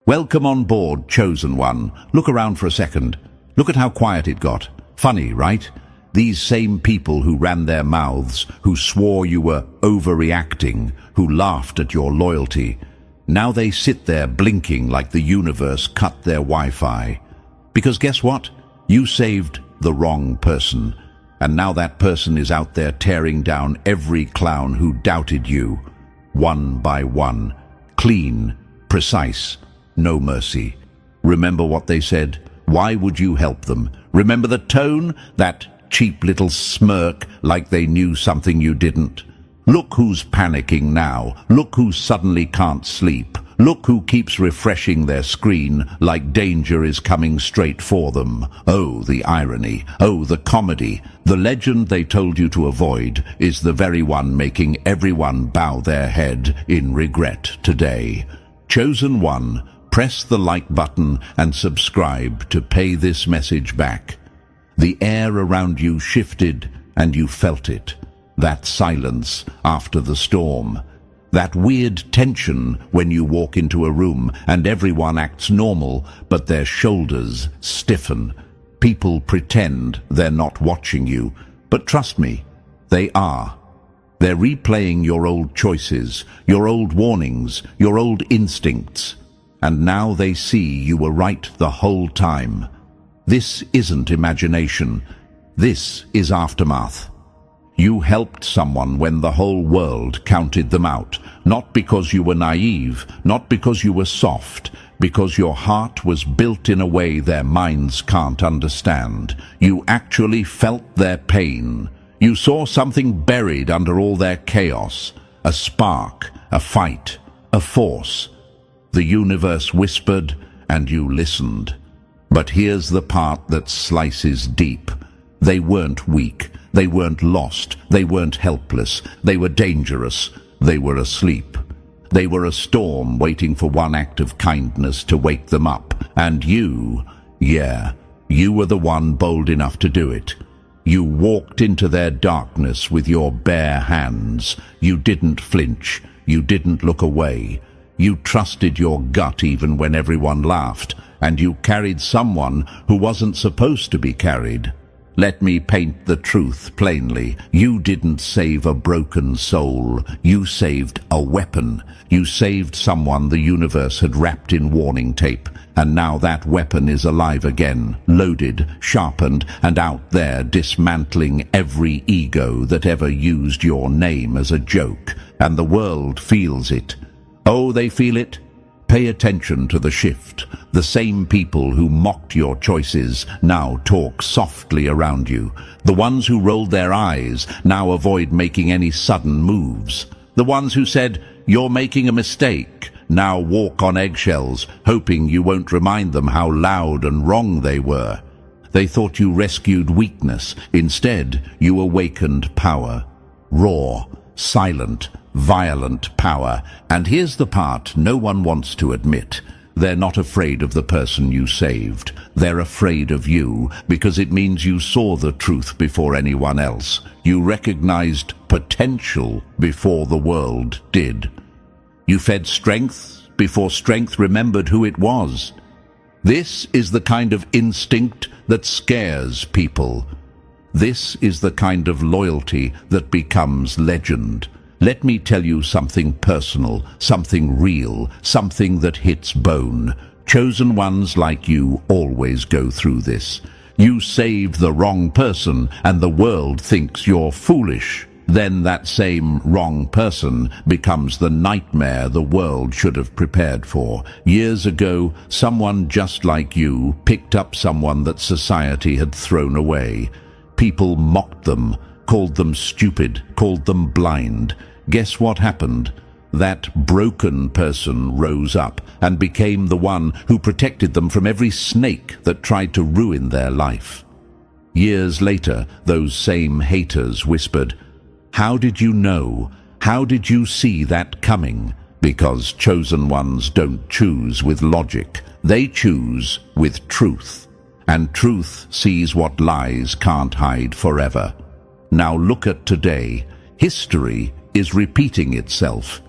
Welcome on board, chosen one. Look around for a second. Look at how quiet it got. Funny, right? These same people who ran their mouths, who swore you were overreacting, who laughed at your loyalty, now they sit there blinking like the universe cut their Wi-Fi. Because guess what? You saved the wrong person. And now that person is out there tearing down every clown who doubted you. One by one. Clean, precise, no mercy. Remember what they said? Why would you help them? Remember the tone? That cheap little smirk like they knew something you didn't. Look who's panicking now. Look who suddenly can't sleep. Look who keeps refreshing their screen like danger is coming straight for them. Oh, the irony. Oh, the comedy. The legend they told you to avoid is the very one making everyone bow their head in regret today. Chosen one, press the like button and subscribe to pay this message back. The air around you shifted and you felt it. That silence after the storm. That weird tension when you walk into a room and everyone acts normal, but their shoulders stiffen. People pretend they're not watching you, but trust me, they are. They're replaying your old choices, your old warnings, your old instincts. And now they see you were right the whole time. This isn't imagination. This is aftermath. You helped someone when the whole world counted them out, not because you were naive, not because you were soft, because your heart was built in a way their minds can't understand. You actually felt their pain. You saw something buried under all their chaos, a spark, a fight, a force. The universe whispered and you listened. But here's the part that slices deep. They weren't weak. They weren't lost. They weren't helpless. They were dangerous. They were asleep. They were a storm waiting for one act of kindness to wake them up. And you, you were the one bold enough to do it. You walked into their darkness with your bare hands. You didn't flinch. You didn't look away. You trusted your gut even when everyone laughed. And you carried someone who wasn't supposed to be carried. Let me paint the truth plainly. You didn't save a broken soul. You saved a weapon. You saved someone the universe had wrapped in warning tape. And now that weapon is alive again, loaded, sharpened, and out there dismantling every ego that ever used your name as a joke. And the world feels it. Oh, they feel it? Pay attention to the shift. The same people who mocked your choices now talk softly around you. The ones who rolled their eyes now avoid making any sudden moves. The ones who said, "You're making a mistake," now walk on eggshells, hoping you won't remind them how loud and wrong they were. They thought you rescued weakness. Instead, you awakened power. Raw, silent, violent power. And here's the part no one wants to admit. They're not afraid of the person you saved. They're afraid of you because it means you saw the truth before anyone else. You recognized potential before the world did. You fed strength before strength remembered who it was. This is the kind of instinct that scares people. This is the kind of loyalty that becomes legend. Let me tell you something personal, something real, something that hits bone. Chosen ones like you always go through this. You saved the wrong person and the world thinks you're foolish. Then that same wrong person becomes the nightmare the world should have prepared for. Years ago, someone just like you picked up someone that society had thrown away. People mocked them, called them stupid, called them blind. Guess what happened? That broken person rose up and became the one who protected them from every snake that tried to ruin their life. Years later, those same haters whispered, "How did you know? How did you see that coming?" Because chosen ones don't choose with logic. They choose with truth. And truth sees what lies can't hide forever. Now look at today. History is repeating itself.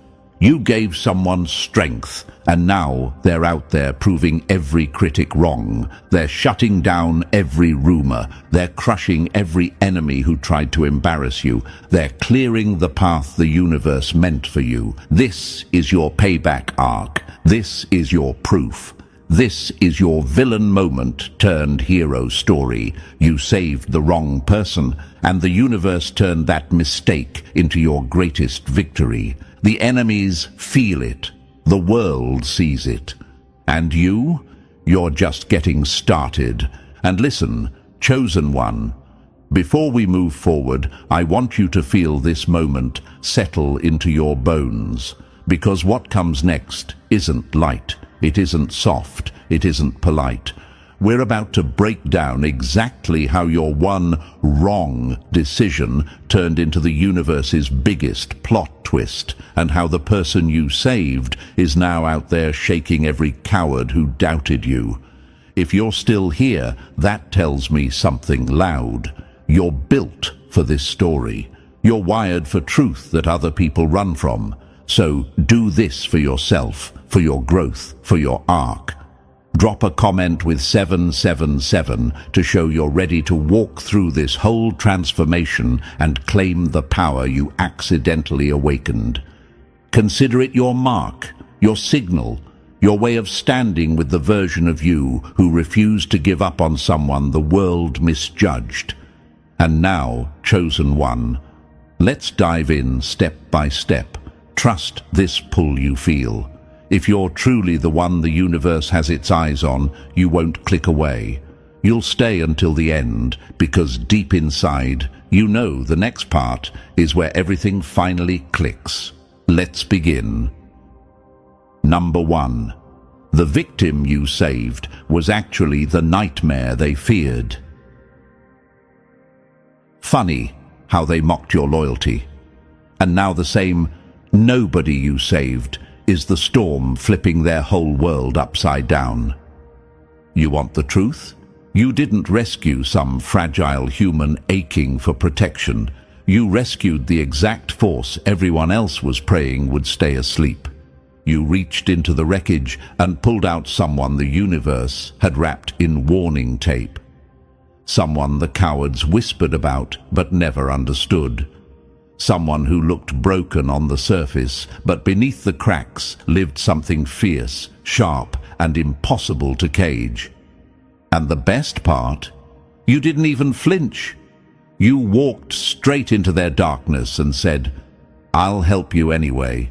You gave someone strength, and now they're out there proving every critic wrong. They're shutting down every rumor. They're crushing every enemy who tried to embarrass you. They're clearing the path the universe meant for you. This is your payback arc. This is your proof. This is your villain moment turned hero story. You saved the wrong person, and the universe turned that mistake into your greatest victory. The enemies feel it. The world sees it. And you're just getting started. And listen, chosen one, before we move forward, I want you to feel this moment settle into your bones. Because what comes next isn't light. It isn't soft. It isn't polite. We're about to break down exactly how your one wrong decision turned into the universe's biggest plot twist, and how the person you saved is now out there shaking every coward who doubted you. If you're still here, that tells me something loud. You're built for this story. You're wired for truth that other people run from. So do this for yourself, for your growth, for your arc. Drop a comment with 777 to show you're ready to walk through this whole transformation and claim the power you accidentally awakened. Consider it your mark, your signal, your way of standing with the version of you who refused to give up on someone the world misjudged. And now, chosen one, let's dive in step by step. Trust this pull you feel. If you're truly the one the universe has its eyes on, you won't click away. You'll stay until the end, because deep inside, you know the next part is where everything finally clicks. Let's begin. Number 1. The victim you saved was actually the nightmare they feared. Funny how they mocked your loyalty. And now the same nobody you saved is the storm flipping their whole world upside down. You want the truth? You didn't rescue some fragile human aching for protection. You rescued the exact force everyone else was praying would stay asleep. You reached into the wreckage and pulled out someone the universe had wrapped in warning tape. Someone the cowards whispered about but never understood. Someone who looked broken on the surface, but beneath the cracks lived something fierce, sharp, and impossible to cage. And the best part, you didn't even flinch. You walked straight into their darkness and said, "I'll help you anyway."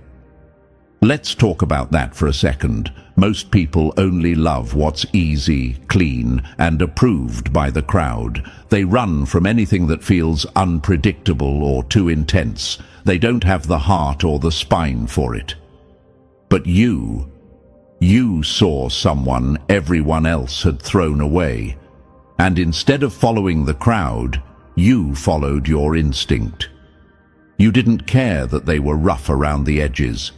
Let's talk about that for a second. Most people only love what's easy, clean, and approved by the crowd. They run from anything that feels unpredictable or too intense. They don't have the heart or the spine for it. But you saw someone everyone else had thrown away. And instead of following the crowd, you followed your instinct. You didn't care that they were rough around the edges.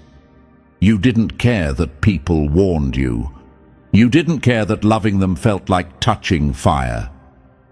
You didn't care that people warned you. You didn't care that loving them felt like touching fire.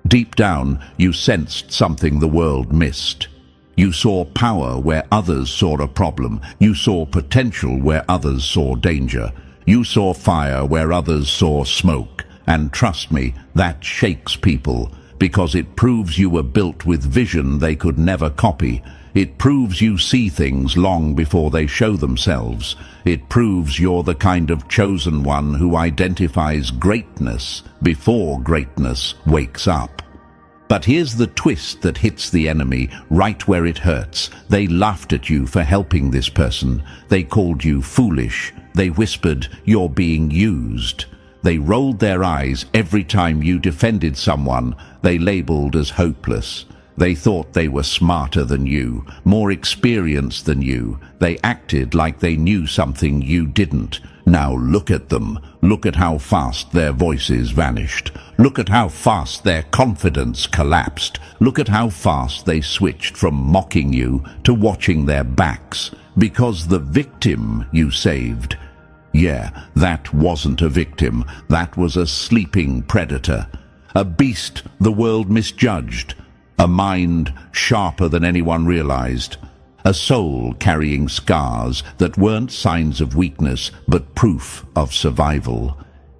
Deep down, you sensed something the world missed. You saw power where others saw a problem. You saw potential where others saw danger. You saw fire where others saw smoke. And trust me, that shakes people, because it proves you were built with vision they could never copy. It proves you see things long before they show themselves. It proves you're the kind of chosen one who identifies greatness before greatness wakes up. But here's the twist that hits the enemy right where it hurts. They laughed at you for helping this person. They called you foolish. They whispered, "You're being used." They rolled their eyes every time you defended someone they labeled as hopeless. They thought they were smarter than you, more experienced than you. They acted like they knew something you didn't. Now look at them. Look at how fast their voices vanished. Look at how fast their confidence collapsed. Look at how fast they switched from mocking you to watching their backs. Because the victim you saved, yeah, that wasn't a victim. That was a sleeping predator. A beast the world misjudged. A mind sharper than anyone realized. A soul carrying scars that weren't signs of weakness, but proof of survival.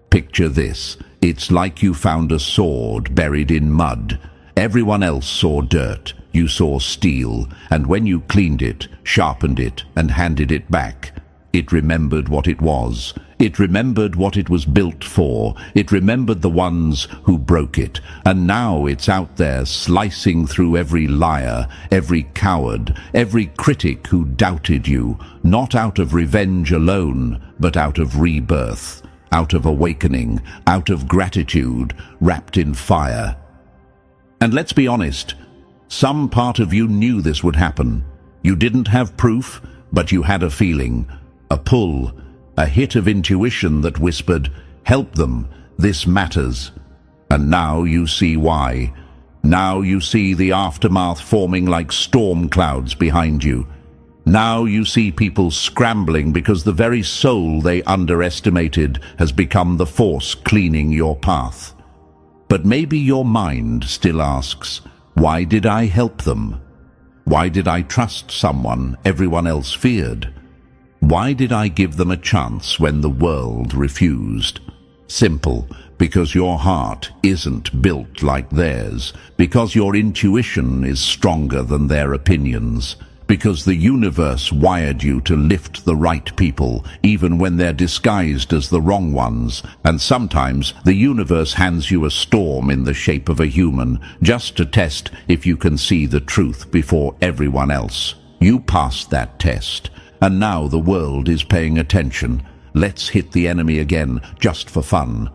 Picture this. It's like you found a sword buried in mud. Everyone else saw dirt. You saw steel, and when you cleaned it, sharpened it, and handed it back, it remembered what it was. It remembered what it was built for. It remembered the ones who broke it. And now it's out there slicing through every liar, every coward, every critic who doubted you, not out of revenge alone, but out of rebirth, out of awakening, out of gratitude, wrapped in fire. And let's be honest, some part of you knew this would happen. You didn't have proof, but you had a feeling, a pull, a hit of intuition that whispered, help them, this matters. And now you see why. Now you see the aftermath forming like storm clouds behind you. Now you see people scrambling because the very soul they underestimated has become the force cleaning your path. But maybe your mind still asks, why did I help them? Why did I trust someone everyone else feared? Why did I give them a chance when the world refused? Simple, because your heart isn't built like theirs, because your intuition is stronger than their opinions, because the universe wired you to lift the right people, even when they're disguised as the wrong ones. And sometimes the universe hands you a storm in the shape of a human, just to test if you can see the truth before everyone else. You passed that test, and now the world is paying attention. Let's hit the enemy again, just for fun.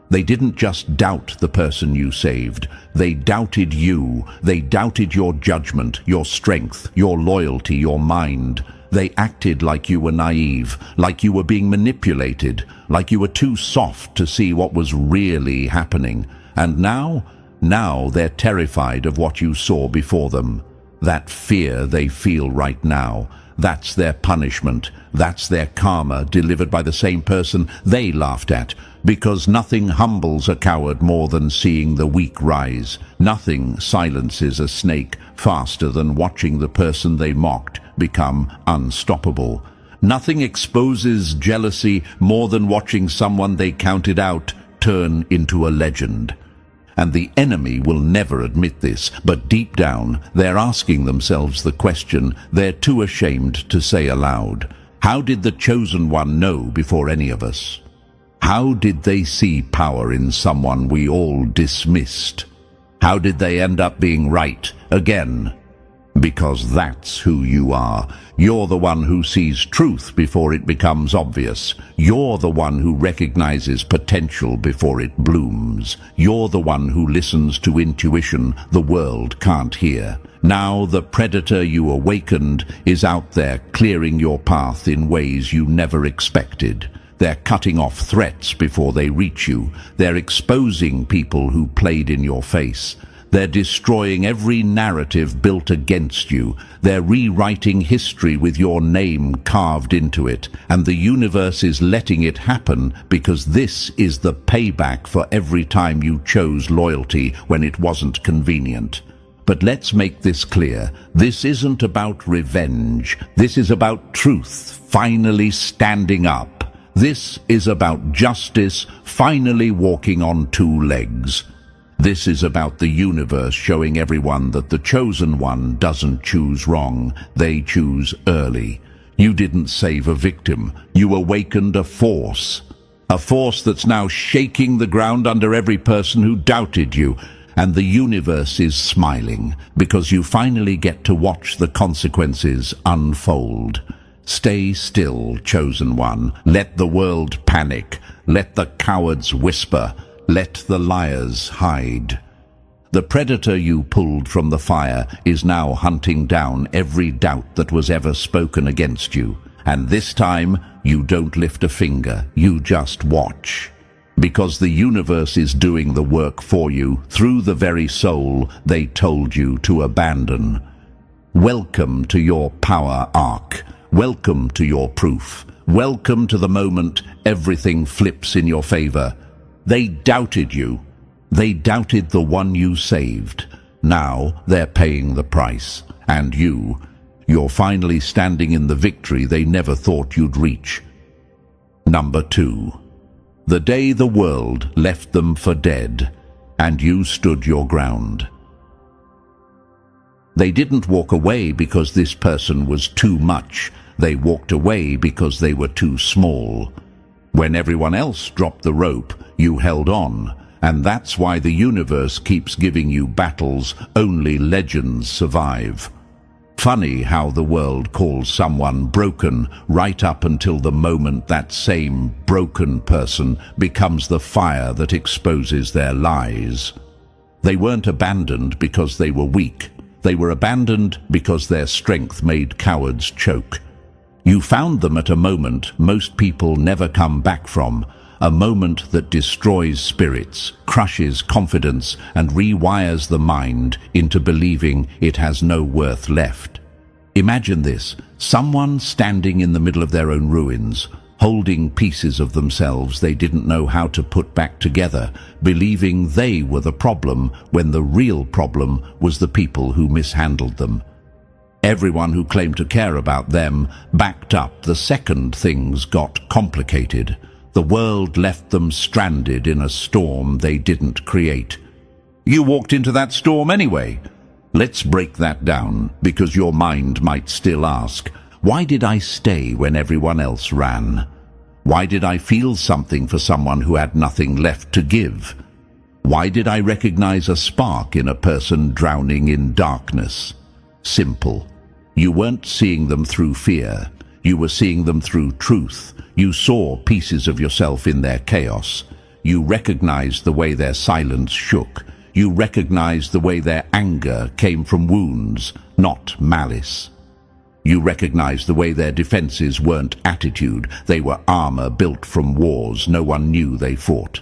They didn't just doubt the person you saved. They doubted you. They doubted your judgment, your strength, your loyalty, your mind. They acted like you were naive, like you were being manipulated, like you were too soft to see what was really happening. And now they're terrified of what you saw before them. That fear they feel right now, that's their punishment. That's their karma delivered by the same person they laughed at. Because nothing humbles a coward more than seeing the weak rise. Nothing silences a snake faster than watching the person they mocked become unstoppable. Nothing exposes jealousy more than watching someone they counted out turn into a legend. And the enemy will never admit this, but deep down they're asking themselves the question they're too ashamed to say aloud. How did the chosen one know before any of us? How did they see power in someone we all dismissed? How did they end up being right again? Because that's who you are. You're the one who sees truth before it becomes obvious. You're the one who recognizes potential before it blooms. You're the one who listens to intuition the world can't hear. Now the predator you awakened is out there clearing your path in ways you never expected. They're cutting off threats before they reach you. They're exposing people who played in your face. They're destroying every narrative built against you. They're rewriting history with your name carved into it. And the universe is letting it happen because this is the payback for every time you chose loyalty when it wasn't convenient. But let's make this clear. This isn't about revenge. This is about truth finally standing up. This is about justice finally walking on two legs. This is about the universe showing everyone that the chosen one doesn't choose wrong. They choose early. You didn't save a victim. You awakened a force. A force that's now shaking the ground under every person who doubted you. And the universe is smiling because you finally get to watch the consequences unfold. Stay still, chosen one. Let the world panic. Let the cowards whisper. Let the liars hide. The predator you pulled from the fire is now hunting down every doubt that was ever spoken against you. And this time, you don't lift a finger. You just watch. Because the universe is doing the work for you through the very soul they told you to abandon. Welcome to your power arc. Welcome to your proof. Welcome to the moment everything flips in your favor. They doubted you. They doubted the one you saved. Now they're paying the price. And you You're finally standing in the victory they never thought you'd reach. Number 2. The day the world left them for dead, and you stood your ground. They didn't walk away because this person was too much. They walked away because they were too small. When everyone else dropped the rope, you held on. And that's why the universe keeps giving you battles only legends survive. Funny how the world calls someone broken right up until the moment that same broken person becomes the fire that exposes their lies. They weren't abandoned because they were weak. They were abandoned because their strength made cowards choke. You found them at a moment most people never come back from, a moment that destroys spirits, crushes confidence, and rewires the mind into believing it has no worth left. Imagine this, someone standing in the middle of their own ruins, holding pieces of themselves they didn't know how to put back together, believing they were the problem when the real problem was the people who mishandled them. Everyone who claimed to care about them backed up the second things got complicated. The world left them stranded in a storm they didn't create. You walked into that storm anyway. Let's break that down, because your mind might still ask, why did I stay when everyone else ran? Why did I feel something for someone who had nothing left to give? Why did I recognize a spark in a person drowning in darkness? Simple. You weren't seeing them through fear. You were seeing them through truth. You saw pieces of yourself in their chaos. You recognized the way their silence shook. You recognized the way their anger came from wounds, not malice. You recognized the way their defenses weren't attitude. They were armor built from wars no one knew they fought.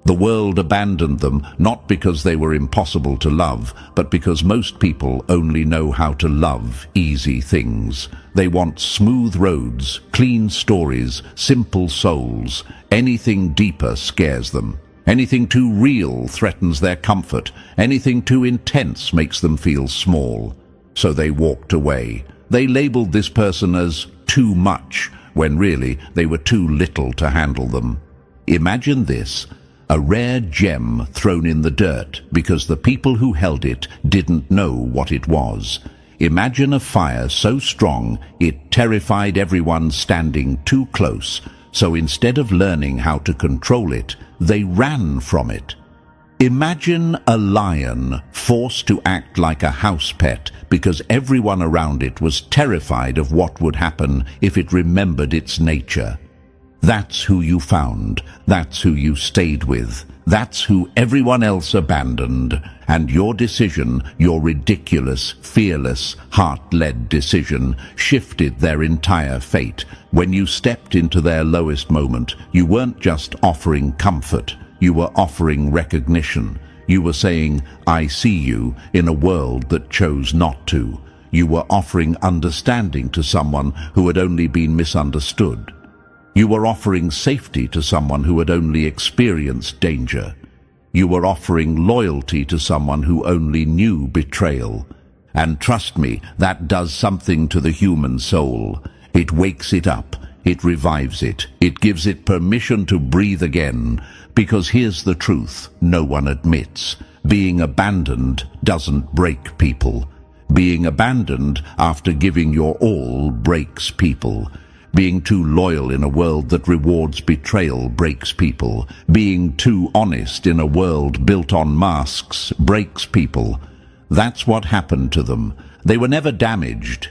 The world abandoned them not because they were impossible to love, but because most people only know how to love easy things. They want smooth roads, clean stories, simple souls. Anything deeper scares them. Anything too real threatens their comfort. Anything too intense makes them feel small. So they walked away. They labeled this person as too much, when really they were too little to handle them. Imagine this. A rare gem thrown in the dirt because the people who held it didn't know what it was. Imagine a fire so strong it terrified everyone standing too close, so instead of learning how to control it, they ran from it. Imagine a lion forced to act like a house pet because everyone around it was terrified of what would happen if it remembered its nature. That's who you found. That's who you stayed with. That's who everyone else abandoned. And your decision, your ridiculous, fearless, heart-led decision, shifted their entire fate. When you stepped into their lowest moment, you weren't just offering comfort. You were offering recognition. You were saying, I see you, in a world that chose not to. You were offering understanding to someone who had only been misunderstood. You were offering safety to someone who had only experienced danger. You were offering loyalty to someone who only knew betrayal. And trust me, that does something to the human soul. It wakes it up. It revives it. It gives it permission to breathe again. Because here's the truth no one admits. Being abandoned doesn't break people. Being abandoned after giving your all breaks people. Being too loyal in a world that rewards betrayal breaks people. Being too honest in a world built on masks breaks people. That's what happened to them. They were never damaged.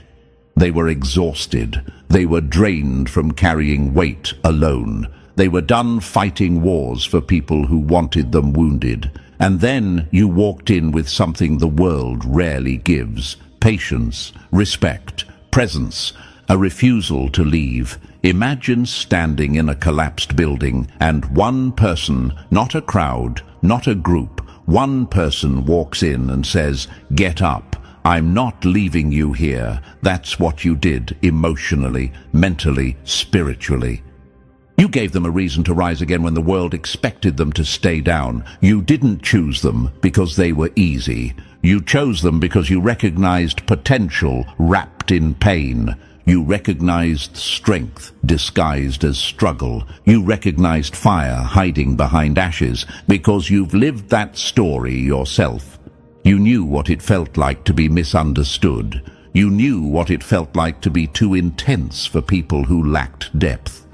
They were exhausted. They were drained from carrying weight alone. They were done fighting wars for people who wanted them wounded. And then you walked in with something the world rarely gives: patience, respect, presence, a refusal to leave. Imagine standing in a collapsed building and one person, not a crowd, not a group, one person walks in and says, "Get up. I'm not leaving you here." That's what you did emotionally, mentally, spiritually. You gave them a reason to rise again when the world expected them to stay down. You didn't choose them because they were easy. You chose them because you recognized potential wrapped trapped in pain. You recognized strength disguised as struggle. You recognized fire hiding behind ashes because you've lived that story yourself. You knew what it felt like to be misunderstood. You knew what it felt like to be too intense for people who lacked depth.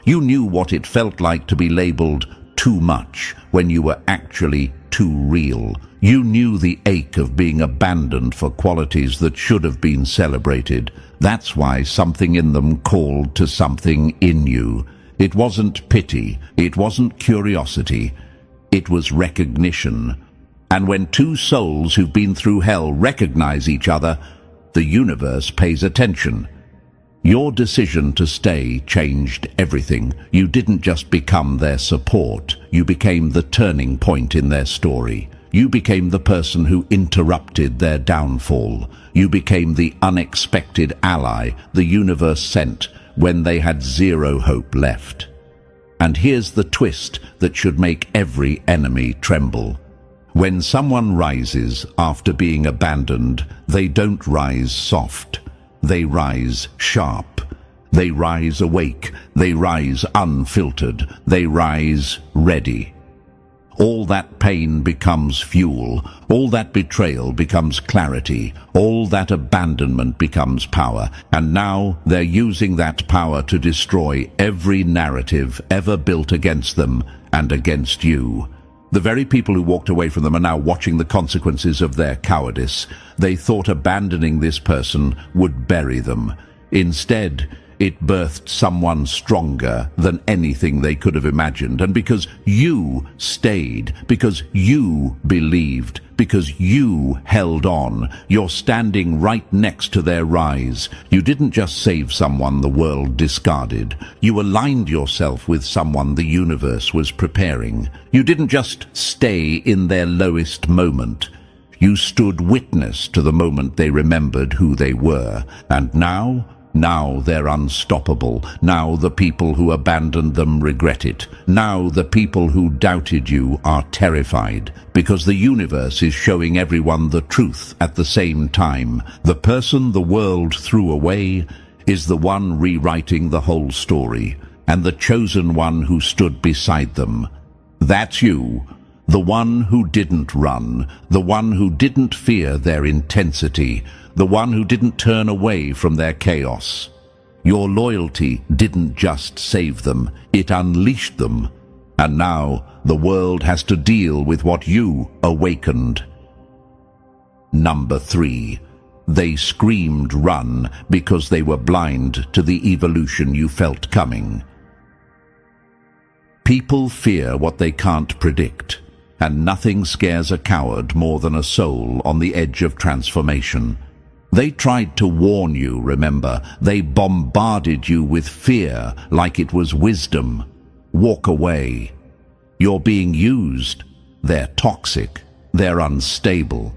You knew what it felt like to be labeled too much when you were actually too real. You knew the ache of being abandoned for qualities that should have been celebrated. That's why something in them called to something in you. It wasn't pity, it wasn't curiosity, it was recognition. And when two souls who've been through hell recognize each other, the universe pays attention. Your decision to stay changed everything. You didn't just become their support, you became the turning point in their story. You became the person who interrupted their downfall. You became the unexpected ally the universe sent when they had zero hope left. And here's the twist that should make every enemy tremble. When someone rises after being abandoned, they don't rise soft. They rise sharp. They rise awake. They rise unfiltered. They rise ready. All that pain becomes fuel. All that betrayal becomes clarity. All that abandonment becomes power. And now they're using that power to destroy every narrative ever built against them and against you. The very people who walked away from them are now watching the consequences of their cowardice. They thought abandoning this person would bury them. Instead, it birthed someone stronger than anything they could have imagined. And because you stayed, because you believed, because you held on, you're standing right next to their rise. You didn't just save someone the world discarded. You aligned yourself with someone the universe was preparing. You didn't just stay in their lowest moment. You stood witness to the moment they remembered who they were. And now they're unstoppable. Now the people who abandoned them regret it. Now the people who doubted you are terrified, because the universe is showing everyone the truth at the same time. The person the world threw away is the one rewriting the whole story, and the chosen one who stood beside them. That's you. The one who didn't run, the one who didn't fear their intensity, the one who didn't turn away from their chaos. Your loyalty didn't just save them, it unleashed them. And now the world has to deal with what you awakened. Number 3. They screamed run because they were blind to the evolution you felt coming. People fear what they can't predict. And nothing scares a coward more than a soul on the edge of transformation. They tried to warn you, remember. They bombarded you with fear like it was wisdom. Walk away. You're being used. They're toxic. They're unstable.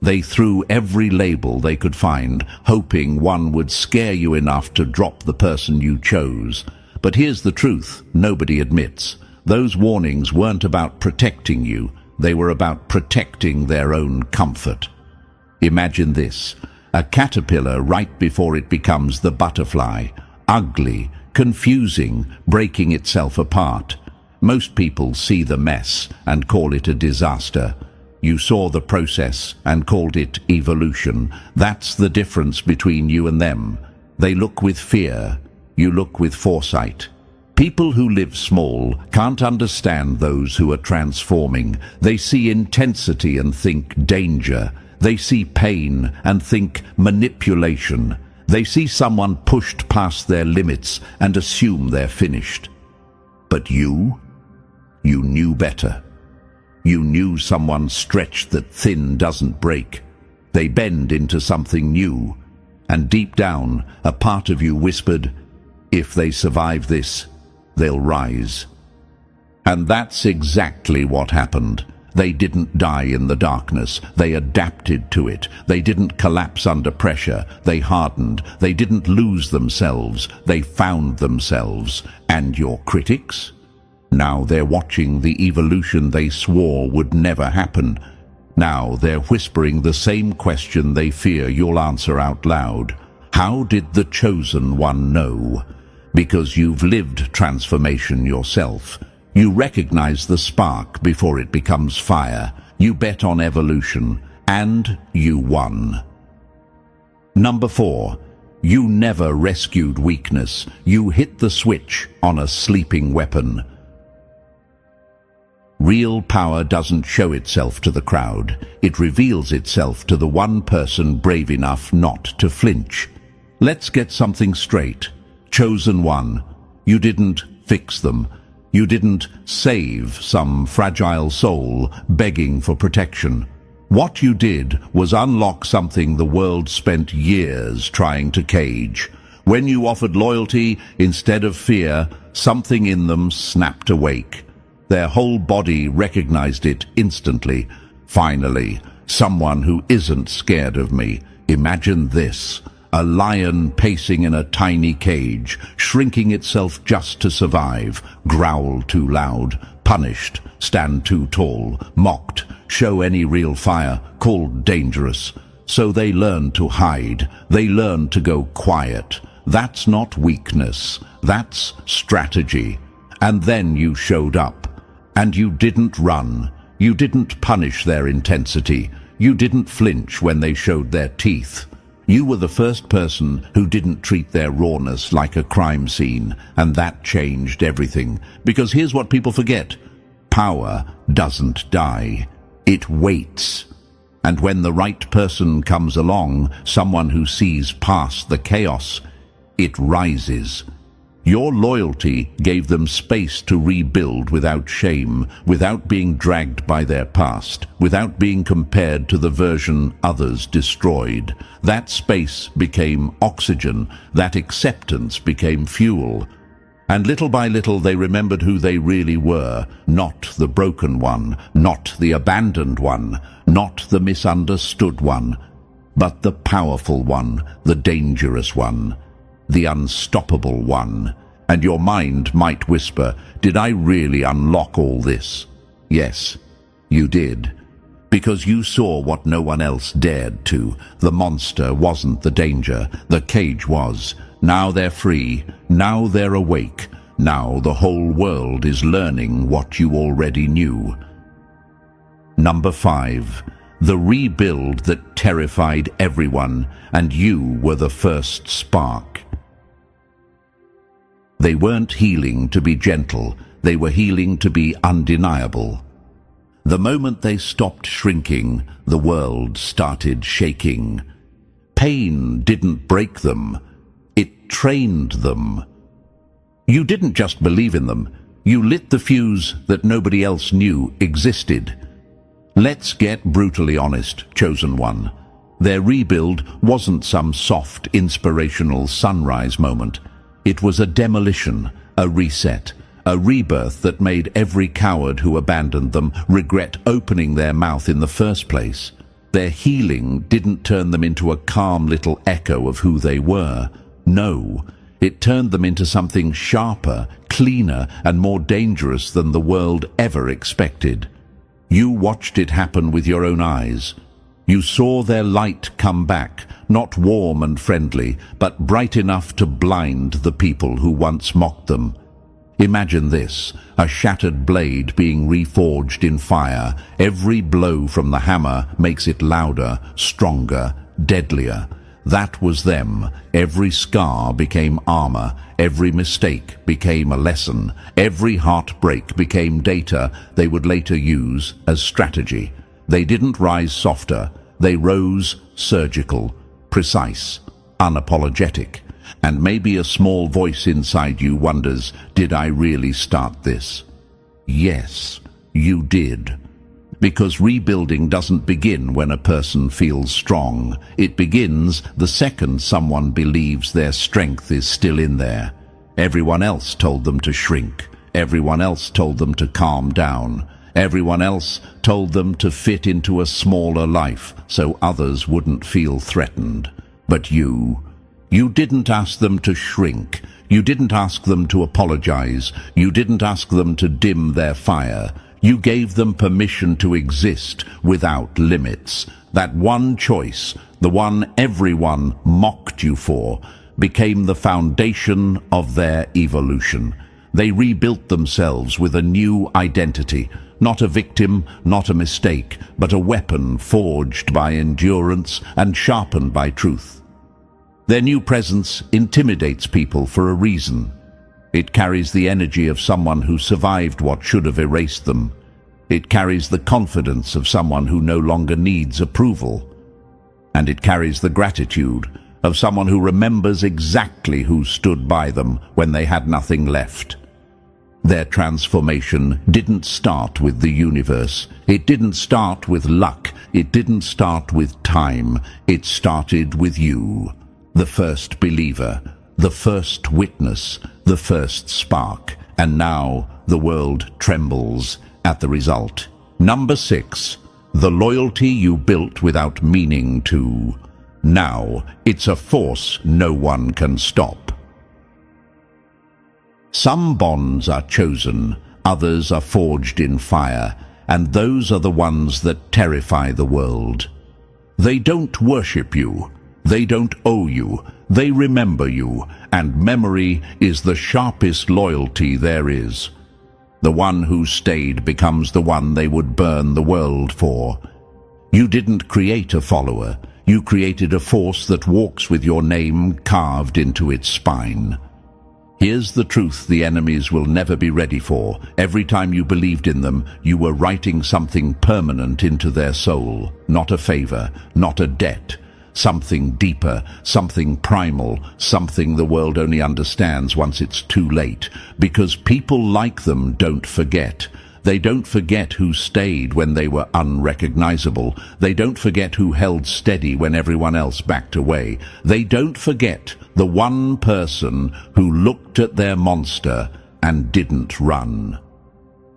They threw every label they could find, hoping one would scare you enough to drop the person you chose. But here's the truth nobody admits. Those warnings weren't about protecting you, they were about protecting their own comfort. Imagine this, a caterpillar right before it becomes the butterfly, ugly, confusing, breaking itself apart. Most people see the mess and call it a disaster. You saw the process and called it evolution. That's the difference between you and them. They look with fear, you look with foresight. People who live small can't understand those who are transforming. They see intensity and think danger. They see pain and think manipulation. They see someone pushed past their limits and assume they're finished. But you knew better. You knew someone stretched that thin doesn't break. They bend into something new. And deep down, a part of you whispered, if they survive this, they'll rise. And that's exactly what happened. They didn't die in the darkness. They adapted to it. They didn't collapse under pressure. They hardened. They didn't lose themselves. They found themselves. And your critics? Now they're watching the evolution they swore would never happen. Now they're whispering the same question they fear you'll answer out loud. How did the chosen one know? Because you've lived transformation yourself. You recognize the spark before it becomes fire. You bet on evolution, and you won. Number 4. You never rescued weakness. You hit the switch on a sleeping weapon. Real power doesn't show itself to the crowd. It reveals itself to the one person brave enough not to flinch. Let's get something straight. Chosen one, you didn't fix them. You didn't save some fragile soul begging for protection. What you did was unlock something the world spent years trying to cage. When you offered loyalty instead of fear, something in them snapped awake. Their whole body recognized it instantly. Finally, someone who isn't scared of me. Imagine this. A lion pacing in a tiny cage, shrinking itself just to survive, growl too loud, punished, stand too tall, mocked, show any real fire, called dangerous. So they learn to hide, they learn to go quiet. That's not weakness, that's strategy. And then you showed up. And you didn't run, you didn't punish their intensity, you didn't flinch when they showed their teeth. You were the first person who didn't treat their rawness like a crime scene, and that changed everything. Because here's what people forget. Power doesn't die. It waits. And when the right person comes along, someone who sees past the chaos, it rises. Your loyalty gave them space to rebuild without shame, without being dragged by their past, without being compared to the version others destroyed. That space became oxygen, that acceptance became fuel. And little by little they remembered who they really were, not the broken one, not the abandoned one, not the misunderstood one, but the powerful one, the dangerous one, the unstoppable one. And your mind might whisper, did I really unlock all this? Yes, you did. Because you saw what no one else dared to. The monster wasn't the danger, the cage was. Now they're free, now they're awake, now the whole world is learning what you already knew. Number 5. The rebuild that terrified everyone, and you were the first spark. They weren't healing to be gentle, they were healing to be undeniable. The moment they stopped shrinking, the world started shaking. Pain didn't break them, it trained them. You didn't just believe in them, you lit the fuse that nobody else knew existed. Let's get brutally honest, chosen one. Their rebuild wasn't some soft, inspirational sunrise moment. It was a demolition, a reset, a rebirth that made every coward who abandoned them regret opening their mouth in the first place. Their healing didn't turn them into a calm little echo of who they were. No, it turned them into something sharper, cleaner, and more dangerous than the world ever expected. You watched it happen with your own eyes. You saw their light come back, not warm and friendly, but bright enough to blind the people who once mocked them. Imagine this, a shattered blade being reforged in fire. Every blow from the hammer makes it louder, stronger, deadlier. That was them. Every scar became armor. Every mistake became a lesson. Every heartbreak became data they would later use as strategy. They didn't rise softer. They rose surgical, precise, unapologetic. And maybe a small voice inside you wonders, did I really start this? Yes, you did. Because rebuilding doesn't begin when a person feels strong. It begins the second someone believes their strength is still in there. Everyone else told them to shrink. Everyone else told them to calm down. Everyone else told them to fit into a smaller life so others wouldn't feel threatened. But you didn't ask them to shrink. You didn't ask them to apologize. You didn't ask them to dim their fire. You gave them permission to exist without limits. That one choice, the one everyone mocked you for, became the foundation of their evolution. They rebuilt themselves with a new identity, not a victim, not a mistake, but a weapon forged by endurance and sharpened by truth. Their new presence intimidates people for a reason. It carries the energy of someone who survived what should have erased them. It carries the confidence of someone who no longer needs approval. And it carries the gratitude of someone who remembers exactly who stood by them when they had nothing left. Their transformation didn't start with the universe. It didn't start with luck. It didn't start with time. It started with you, the first believer, the first witness, the first spark. And now the world trembles at the result. Number 6. The loyalty you built without meaning to. Now it's a force no one can stop. Some bonds are chosen, others are forged in fire, and those are the ones that terrify the world. They don't worship you, they don't owe you, they remember you, and memory is the sharpest loyalty there is. The one who stayed becomes the one they would burn the world for. You didn't create a follower, you created a force that walks with your name carved into its spine. Here's the truth the enemies will never be ready for. Every time you believed in them, you were writing something permanent into their soul. Not a favor, not a debt. Something deeper, something primal, something the world only understands once it's too late. Because people like them don't forget. They don't forget who stayed when they were unrecognizable. They don't forget who held steady when everyone else backed away. They don't forget the one person who looked at their monster and didn't run.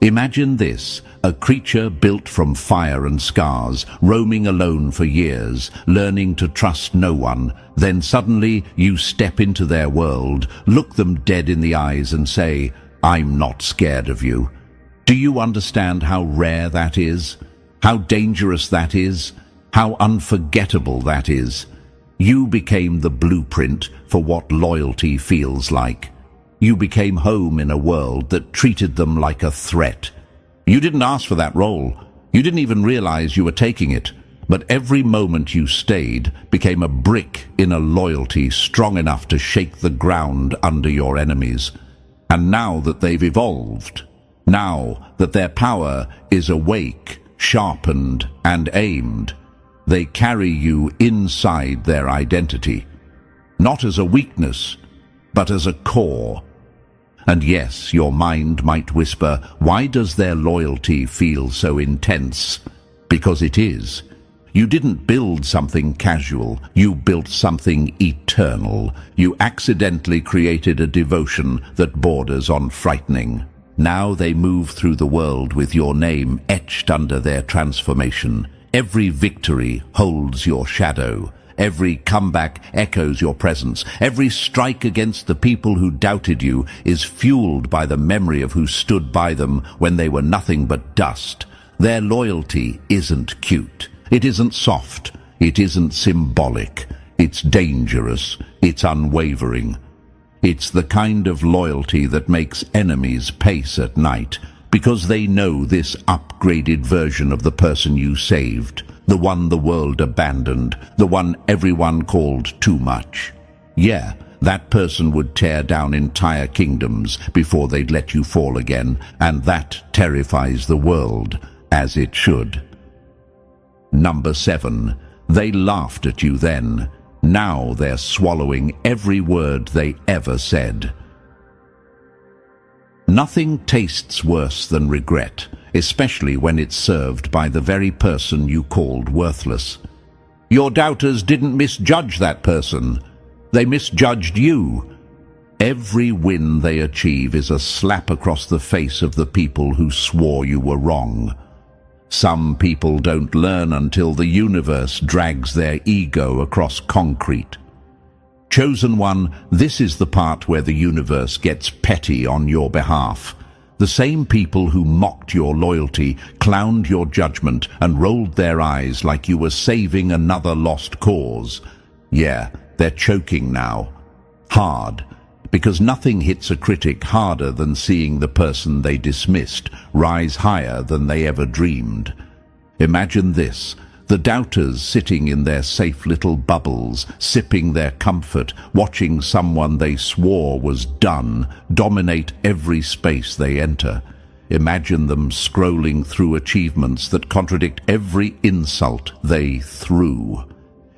Imagine this, a creature built from fire and scars, roaming alone for years, learning to trust no one. Then suddenly you step into their world, look them dead in the eyes and say, "I'm not scared of you." Do you understand how rare that is? How dangerous that is? How unforgettable that is? You became the blueprint for what loyalty feels like. You became home in a world that treated them like a threat. You didn't ask for that role. You didn't even realize you were taking it. But every moment you stayed became a brick in a loyalty strong enough to shake the ground under your enemies. And now that they've evolved, now that their power is awake, sharpened, and aimed, they carry you inside their identity, not as a weakness, but as a core. And yes, your mind might whisper, why does their loyalty feel so intense? Because it is. You didn't build something casual, you built something eternal. You accidentally created a devotion that borders on frightening. Now they move through the world with your name etched under their transformation. Every victory holds your shadow. Every comeback echoes your presence. Every strike against the people who doubted you is fueled by the memory of who stood by them when they were nothing but dust. Their loyalty isn't cute. It isn't soft. It isn't symbolic. It's dangerous. It's unwavering. It's the kind of loyalty that makes enemies pace at night, because they know this upgraded version of the person you saved, the one the world abandoned, the one everyone called too much. Yeah, that person would tear down entire kingdoms before they'd let you fall again, and that terrifies the world, as it should. Number 7. They laughed at you then. Now they're swallowing every word they ever said. Nothing tastes worse than regret, especially when it's served by the very person you called worthless. Your doubters didn't misjudge that person. They misjudged you. Every win they achieve is a slap across the face of the people who swore you were wrong. Some people don't learn until the universe drags their ego across concrete. Chosen one, this is the part where the universe gets petty on your behalf. The same people who mocked your loyalty, clowned your judgment, and rolled their eyes like you were saving another lost cause. Yeah, they're choking now. Hard. Because nothing hits a critic harder than seeing the person they dismissed rise higher than they ever dreamed. Imagine this. The doubters sitting in their safe little bubbles, sipping their comfort, watching someone they swore was done dominate every space they enter. Imagine them scrolling through achievements that contradict every insult they threw.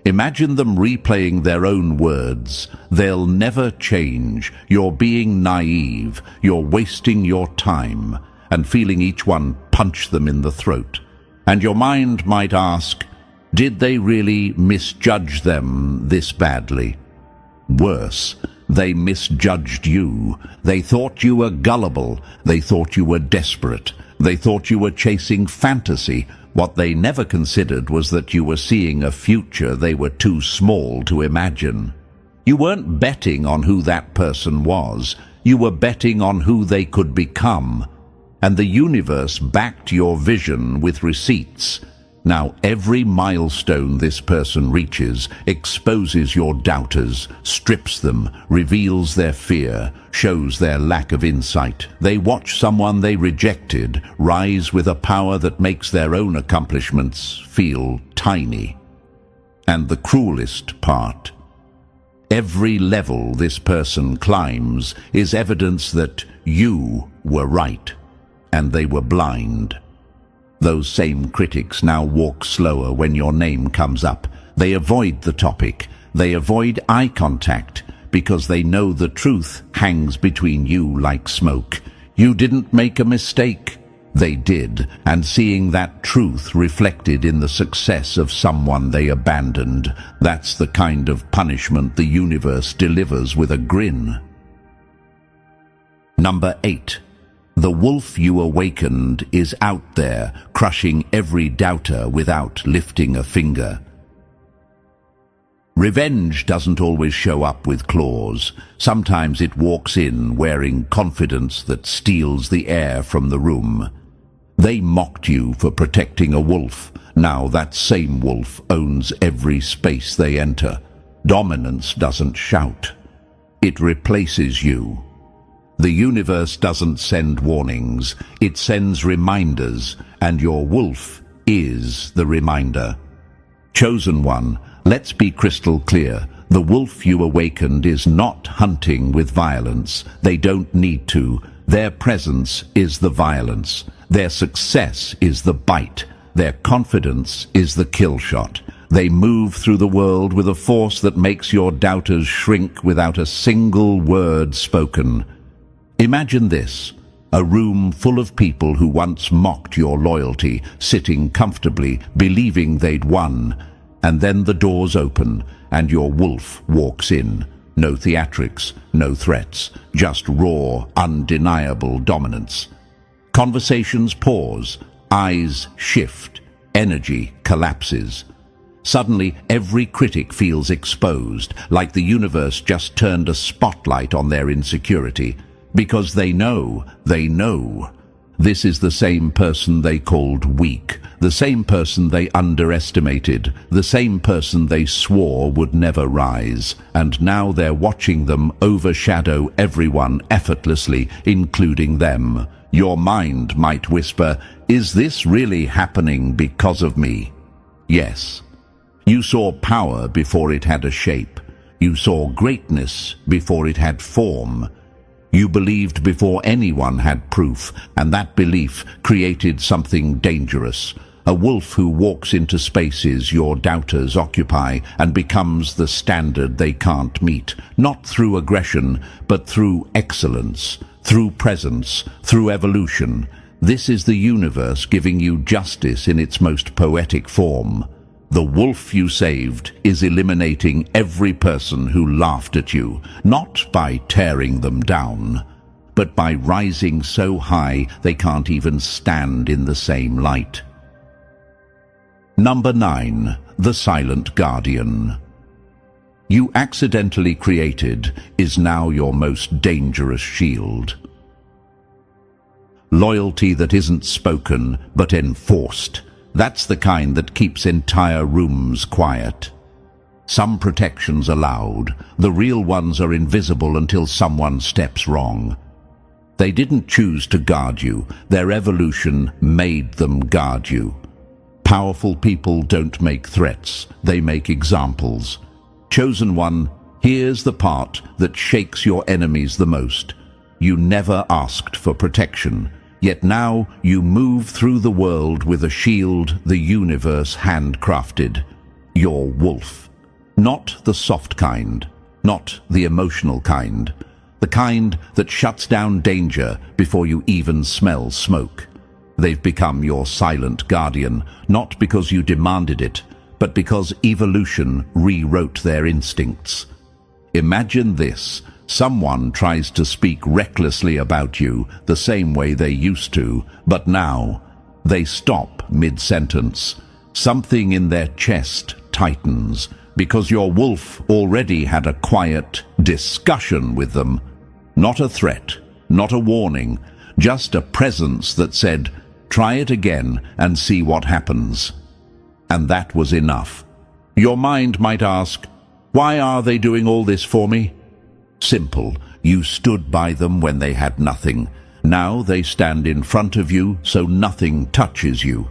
Imagine them replaying their own words. They'll never change. You're being naive. You're wasting your time. And feeling each one punch them in the throat. And your mind might ask, did they really misjudge them this badly? Worse, they misjudged you. They thought you were gullible. They thought you were desperate. They thought you were chasing fantasy. What they never considered was that you were seeing a future they were too small to imagine. You weren't betting on who that person was. You were betting on who they could become. And the universe backed your vision with receipts. Now every milestone this person reaches exposes your doubters, strips them, reveals their fear, shows their lack of insight. They watch someone they rejected rise with a power that makes their own accomplishments feel tiny. And the cruelest part, every level this person climbs is evidence that you were right. And they were blind. Those same critics now walk slower when your name comes up. They avoid the topic. They avoid eye contact because they know the truth hangs between you like smoke. You didn't make a mistake. They did, and seeing that truth reflected in the success of someone they abandoned, that's the kind of punishment the universe delivers with a grin. Number 8. The wolf you awakened is out there, crushing every doubter without lifting a finger. Revenge doesn't always show up with claws. Sometimes it walks in wearing confidence that steals the air from the room. They mocked you for protecting a wolf. Now that same wolf owns every space they enter. Dominance doesn't shout. It replaces you. The universe doesn't send warnings, it sends reminders, and your wolf is the reminder. Chosen one, let's be crystal clear. The wolf you awakened is not hunting with violence. They don't need to. Their presence is the violence. Their success is the bite. Their confidence is the kill shot. They move through the world with a force that makes your doubters shrink without a single word spoken. Imagine this, a room full of people who once mocked your loyalty, sitting comfortably, believing they'd won, and then the doors open and your wolf walks in. No theatrics, no threats, just raw, undeniable dominance. Conversations pause, eyes shift, energy collapses. Suddenly, every critic feels exposed, like the universe just turned a spotlight on their insecurity. Because they know. This is the same person they called weak, the same person they underestimated, the same person they swore would never rise, and now they're watching them overshadow everyone effortlessly, including them. Your mind might whisper, is this really happening because of me? Yes. You saw power before it had a shape. You saw greatness before it had form. You believed before anyone had proof, and that belief created something dangerous. A wolf who walks into spaces your doubters occupy and becomes the standard they can't meet, not through aggression, but through excellence, through presence, through evolution. This is the universe giving you justice in its most poetic form. The wolf you saved is eliminating every person who laughed at you, not by tearing them down, but by rising so high they can't even stand in the same light. Number 9. The Silent Guardian. You accidentally created is now your most dangerous shield. Loyalty that isn't spoken, but enforced. That's the kind that keeps entire rooms quiet. Some protections are loud. The real ones are invisible until someone steps wrong. They didn't choose to guard you. Their evolution made them guard you. Powerful people don't make threats. They make examples. Chosen one, here's the part that shakes your enemies the most. You never asked for protection. Yet now you move through the world with a shield the universe handcrafted. Your wolf. Not the soft kind. Not the emotional kind. The kind that shuts down danger before you even smell smoke. They've become your silent guardian, not because you demanded it, but because evolution rewrote their instincts. Imagine this. Someone tries to speak recklessly about you the same way they used to, but now they stop mid-sentence. Something in their chest tightens, because your wolf already had a quiet discussion with them. Not a threat, not a warning, just a presence that said, "Try it again and see what happens." And that was enough. Your mind might ask, why are they doing all this for me? Simple. You stood by them when they had nothing. Now they stand in front of you so nothing touches you.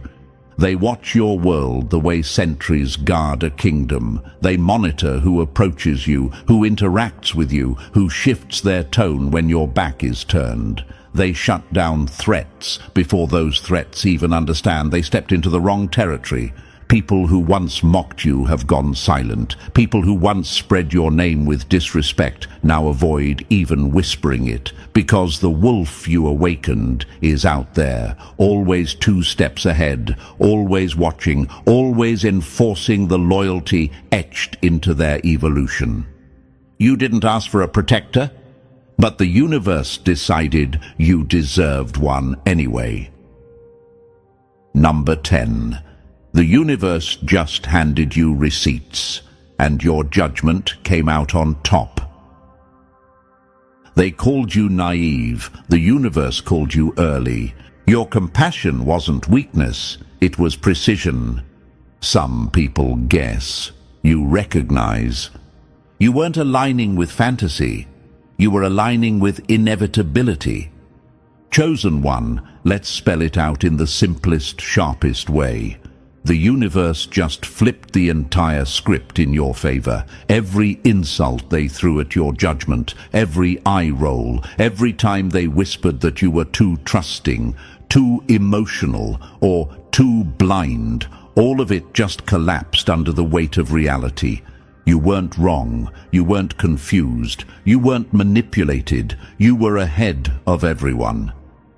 They watch your world the way sentries guard a kingdom. They monitor who approaches you, who interacts with you, who shifts their tone when your back is turned. They shut down threats before those threats even understand they stepped into the wrong territory. People who once mocked you have gone silent. People who once spread your name with disrespect now avoid even whispering it, because the wolf you awakened is out there, always 2 steps ahead, always watching, always enforcing the loyalty etched into their evolution. You didn't ask for a protector, but the universe decided you deserved one anyway. Number 10. The universe just handed you receipts, and your judgment came out on top. They called you naive. The universe called you early. Your compassion wasn't weakness, it was precision. Some people guess. You recognize. You weren't aligning with fantasy. You were aligning with inevitability. Chosen one, let's spell it out in the simplest, sharpest way. The universe just flipped the entire script in your favor. Every insult they threw at your judgment, every eye roll, every time they whispered that you were too trusting, too emotional, or too blind, all of it just collapsed under the weight of reality. You weren't wrong, you weren't confused, you weren't manipulated, you were ahead of everyone.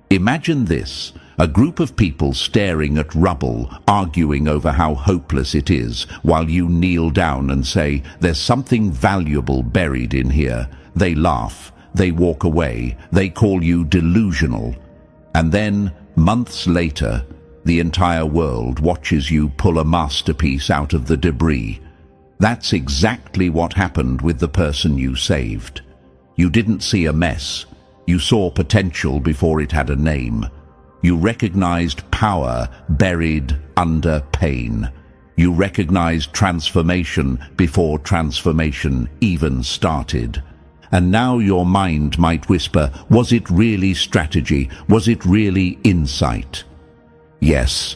Imagine this. A group of people staring at rubble, arguing over how hopeless it is, while you kneel down and say, "There's something valuable buried in here." They laugh, they walk away, they call you delusional. And then, months later, the entire world watches you pull a masterpiece out of the debris. That's exactly what happened with the person you saved. You didn't see a mess. You saw potential before it had a name. You recognized power buried under pain. You recognized transformation before transformation even started. And now your mind might whisper, was it really strategy? Was it really insight? Yes,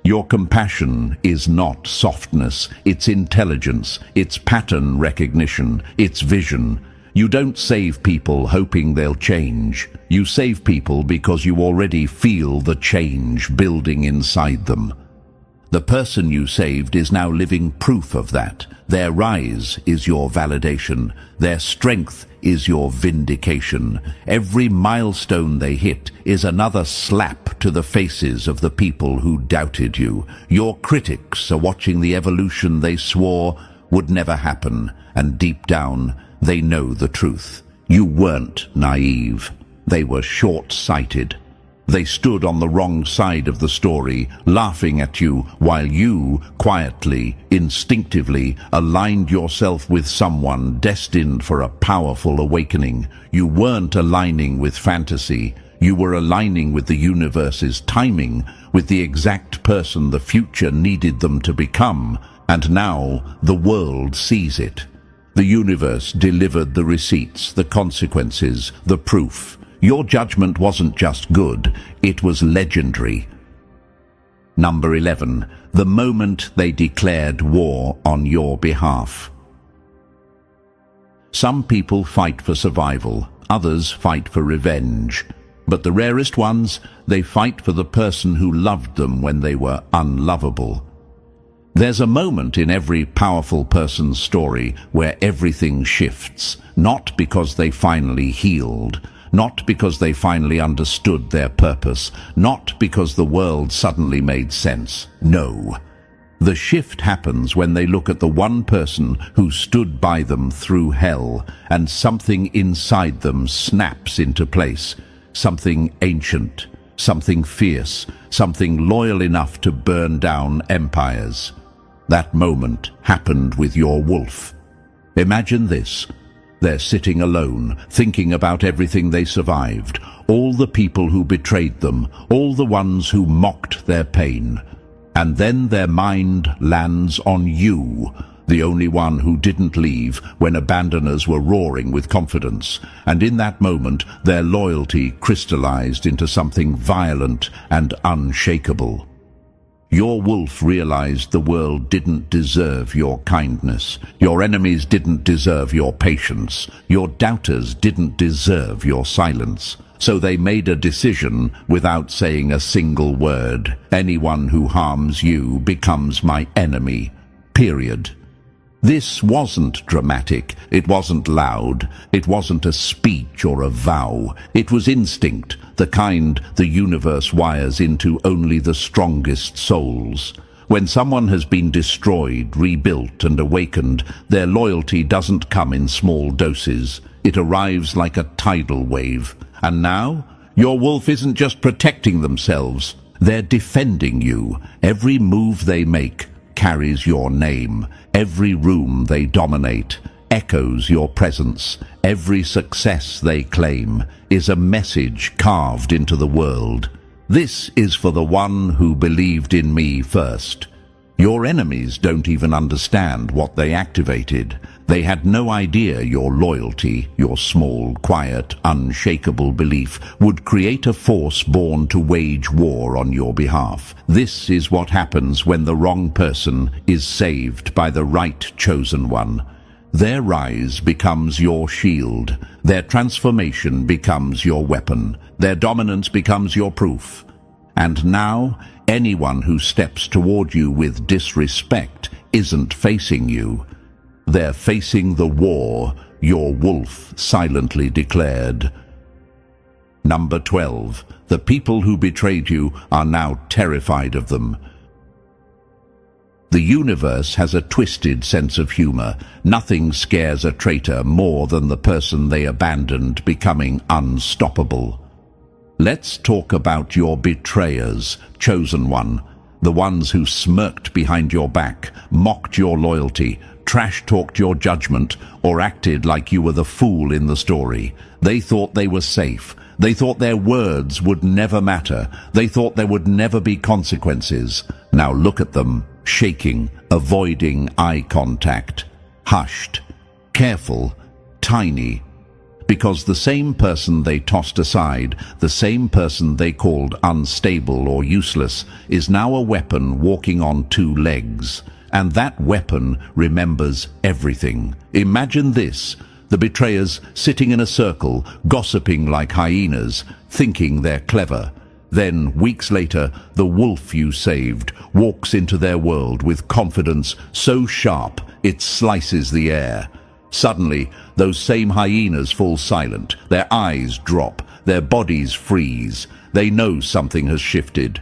your compassion is not softness, it's intelligence, it's pattern recognition, it's vision. You don't save people hoping they'll change. You save people because you already feel the change building inside them. The person you saved is now living proof of that. Their rise is your validation. Their strength is your vindication. Every milestone they hit is another slap to the faces of the people who doubted you. Your critics are watching the evolution they swore would never happen, and deep down, they know the truth. You weren't naive. They were short-sighted. They stood on the wrong side of the story, laughing at you, while you, quietly, instinctively, aligned yourself with someone destined for a powerful awakening. You weren't aligning with fantasy. You were aligning with the universe's timing, with the exact person the future needed them to become, and now the world sees it. The universe delivered the receipts, the consequences, the proof. Your judgment wasn't just good, it was legendary. Number 11. The moment they declared war on your behalf. Some people fight for survival, others fight for revenge. But the rarest ones, they fight for the person who loved them when they were unlovable. There's a moment in every powerful person's story where everything shifts, not because they finally healed, not because they finally understood their purpose, not because the world suddenly made sense. No. The shift happens when they look at the one person who stood by them through hell, and something inside them snaps into place. Something ancient, something fierce, something loyal enough to burn down empires. That moment happened with your wolf. Imagine this. They're sitting alone, thinking about everything they survived, all the people who betrayed them, all the ones who mocked their pain. And then their mind lands on you, the only one who didn't leave when abandoners were roaring with confidence. And in that moment, their loyalty crystallized into something violent and unshakable. Your wolf realized the world didn't deserve your kindness. Your enemies didn't deserve your patience. Your doubters didn't deserve your silence. So they made a decision without saying a single word. Anyone who harms you becomes my enemy. Period. This wasn't dramatic, it wasn't loud, it wasn't a speech or a vow. It was instinct, the kind the universe wires into only the strongest souls. When someone has been destroyed, rebuilt and awakened, their loyalty doesn't come in small doses. It arrives like a tidal wave. And now, your wolf isn't just protecting themselves, they're defending you. Every move they make carries your name. Every room they dominate echoes your presence. Every success they claim is a message carved into the world. This is for the one who believed in me first. Your enemies don't even understand what they activated. They had no idea your loyalty, your small, quiet, unshakable belief, would create a force born to wage war on your behalf. This is what happens when the wrong person is saved by the right chosen one. Their rise becomes your shield. Their transformation becomes your weapon. Their dominance becomes your proof. And now, anyone who steps toward you with disrespect isn't facing you. They're facing the war your wolf silently declared. Number 12. The people who betrayed you are now terrified of them. The universe has a twisted sense of humor. Nothing scares a traitor more than the person they abandoned becoming unstoppable. Let's talk about your betrayers, chosen one. The ones who smirked behind your back, mocked your loyalty, trash-talked your judgment, or acted like you were the fool in the story. They thought they were safe. They thought their words would never matter. They thought there would never be consequences. Now look at them, shaking, avoiding eye contact, hushed, careful, tiny. Because the same person they tossed aside, the same person they called unstable or useless, is now a weapon walking on two legs. And that weapon remembers everything. Imagine this: the betrayers sitting in a circle, gossiping like hyenas, thinking they're clever. Then, weeks later, the wolf you saved walks into their world with confidence so sharp it slices the air. Suddenly, those same hyenas fall silent, their eyes drop, their bodies freeze. They know something has shifted.